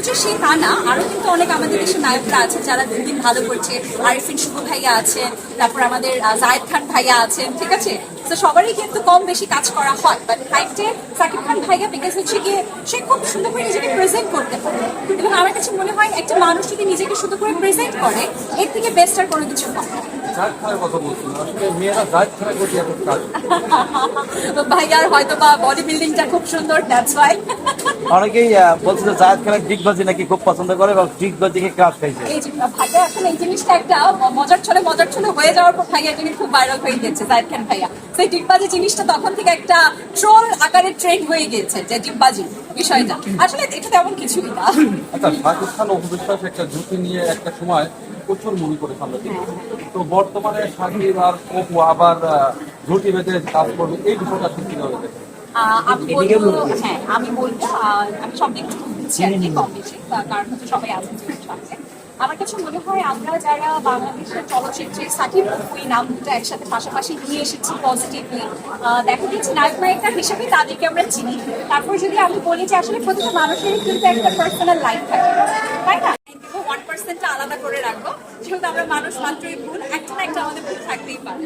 যে সে তা না, আরো কিন্তু অনেক আমাদের দেশের নায়করা আছে যারা দিন দিন ভালো করছে। আরিফিন শুভ ভাইয়া আছেন, তারপর আমাদের জায়েদ খান ভাইয়া আছেন, ঠিক আছে। তো সবারই কিন্তু কম বেশি কাজ করা হয়, বাট ফাইটে সাকিব খান ভাইয়া বিকজ হচ্ছে গিয়ে সে খুব সুন্দর করে নিজেকে প্রেজেন্ট করতে পারে, এবং আমার কাছে মনে হয় একটা মানুষ যদি নিজেকে সুন্দর করে প্রেজেন্ট করে এর থেকে বেস্ট আর কোনো কিছু হয় না। ভাইয়ার হয়তো বা বডি বিল্ডিংটা খুব সুন্দর, দ্যাটস ওয়াই। অনেকেই বলছে যে জায়েদ খানের ডিগবাজি নাকি খুব পছন্দ করে এবং ডিগবাজিকে ক্রাশ খাইছে। এই যে ভাইয়া আসলে এই জিনিসটা একটা মজার ছলে হয়ে যাওয়ার পর ভাইয়া যিনি খুব ভাইরাল হয়ে গেছে জায়েদ খান ভাইয়া, সেই ডিগবাজি জিনিসটা তখন থেকে একটা ট্রোল আকারে ট্রেন্ড হয়ে গিয়েছে যে ডিগবাজি বিষয়টা, আসলে এটা তেমন কিছুই না। আচ্ছা, শাকিব খান অপবিশ্বাস একটা ঝুঁকি নিয়ে একটা সময় প্রচুর মুভি করে সামনে দিকে, তো বর্তমানে শাকিব আর অপু আবার ঝুঁকি বেঁধে কাজ করবে, এই বিষয়টা ঠিক কিভাবে দেখেন? আমি বলবো আমি সব দিক থেকে বুঝছি আর কি কম বেশি, কারণ হচ্ছে সবাই আছেন যেহেতু আছে। আমার কাছে মনে হয় আমরা যারা বাংলাদেশের চলচ্চিত্রে সাকিব ওই নাম দুটো একসাথে পাশাপাশি নিয়ে এসেছি পজিটিভলি, দেখা গেছে নায়ক নায়িকা হিসেবে তাদেরকে আমরা চিনি। তারপর যদি আমি বলি যে আসলে প্রতিটা মানুষেরই কিন্তু একটা পার্সোনাল লাইফ থাকে, তাই না? 1% আলাদা করে রাখবো, যেহেতু আমরা মানুষ মাত্রই ভুল, একটা না একটা আমাদের ভুল থাকতেই পারে।